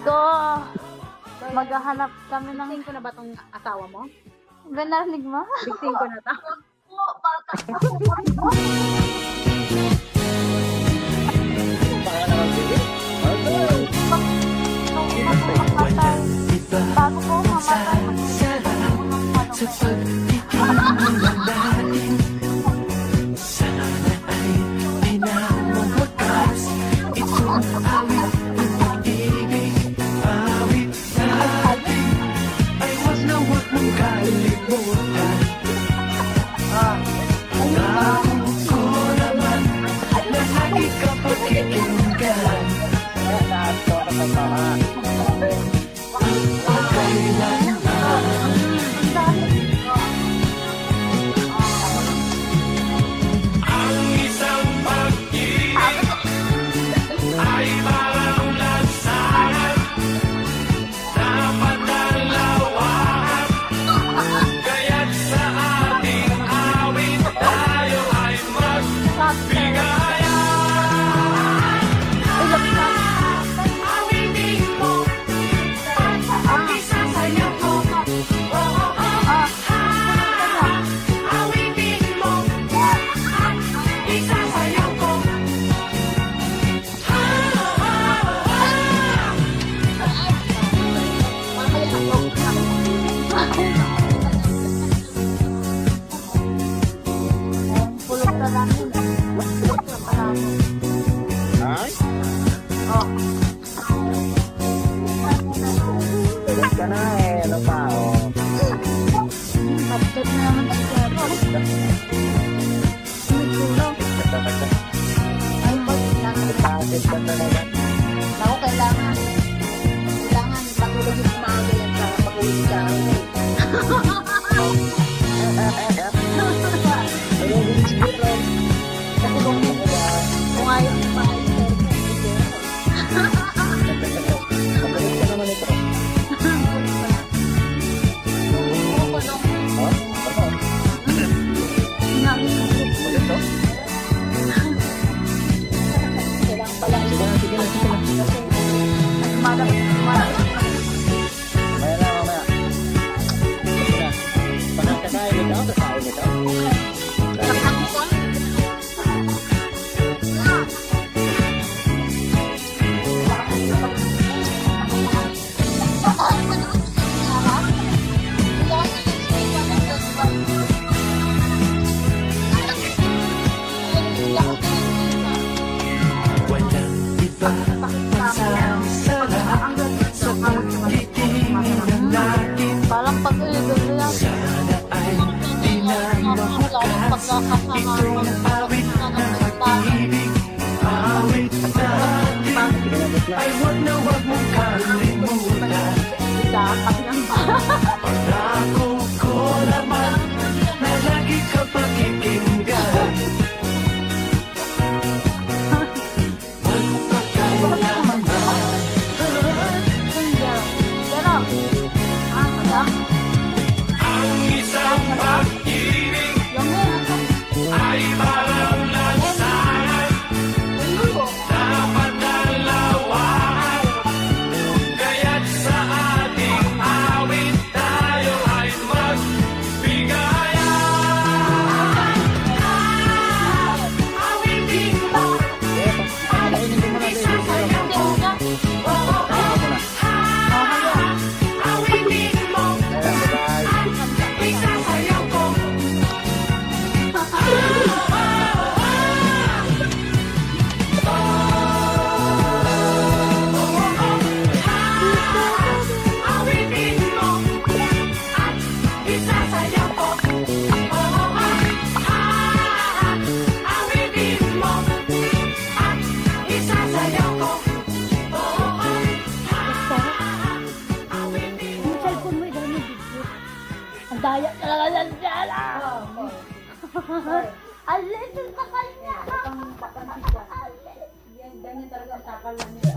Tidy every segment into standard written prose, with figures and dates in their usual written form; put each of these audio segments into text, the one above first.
ko. Maghahanap kami ng... Bigtin ko na ba tong asawa mo? Ba narinig mo? Bigtin ko na to. Bago ko mamatay. Sa pagtitingin lang natin, sana ay pinamamagas itong awit ng pag-ibig. Awit natin ay wag na wag mong kalimutan. Pangako ko naman na lagi ka pakikinggan. Pulot na lang yun. Pulot na pala ako. Ay? Oh. Tulit ka na eh. Ano pa? Oh. Update na naman si Garo. May tulong. Ay, ba't kailangan? Kapit ka talaga. Ako kailangan patulog yung umaga yan sa pag-uwi ka. Tulungin siguro. Kasi kung ayaw mo pa Kapit ka naman ito. Oh? Ano? Ulit to? kailangan pala. Sige na, sige na, sige na. Mamaya Mamaya. Sige na. Pagkakain ito, kakain ito. Walang iba pansarap sa pagtitingin lang natin. Parang pag-ibig lang. Sana ay di na mahukas itong awit ng pag-ibig. Awit natin ay wag na wag mong kalimutan. Pangako ko naman na lagi ka pakikinggan. Magpakailanman. Pero, ano? Ang isang pag-ibig Yung ay parang lansangan na padalawan. Kaya't sa ating awit tayo ay magbigayan. Awitin mo, isasayaw ko. Awitin mo, isasayaw ko. Awitin mo at isasayaw ko. Awitin mo at isasayaw ko. Yung cellphone mo, dahil may video. Ang daya talaga lang dyan. Alisin sa kanya. Ganyan talaga ang takal lang niya.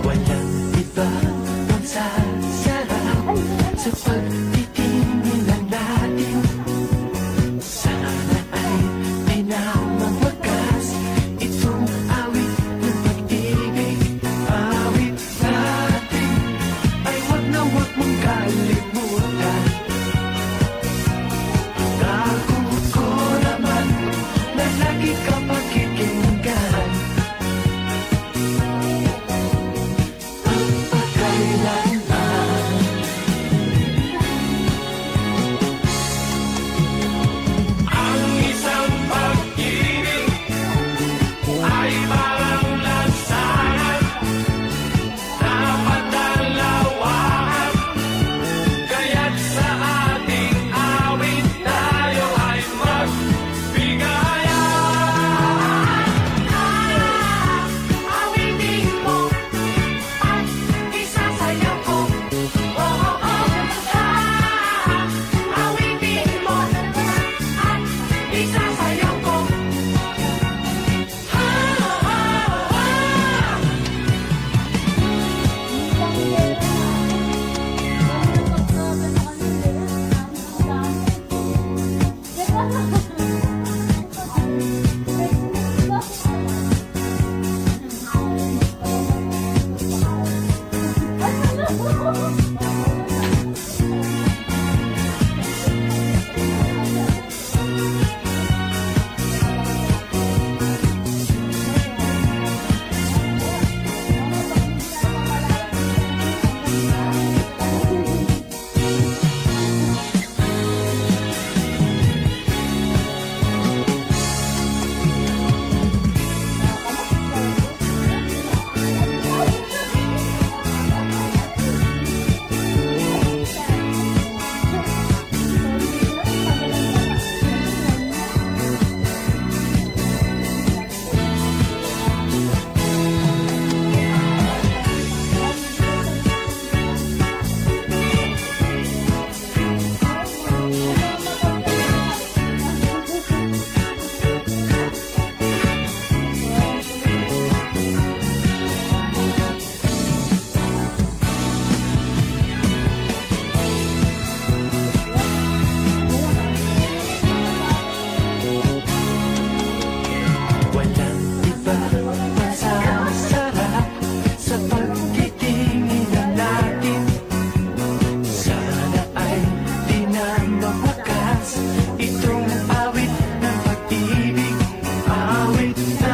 Walang iba pang sasarap sa pagtitingin lang natin. Sana ay ay parang lansangan na padalawahan. Kaya't sa ating awit tayo ay magbigayan. Awitin mo at isasayaw ko. Oh, oh, oh. Awitin mo at isasayaw ko. Walang iba masasarap sa pagtitinginan natin. Sana ay di na mawakas itong awit ng pag-ibig. Awit na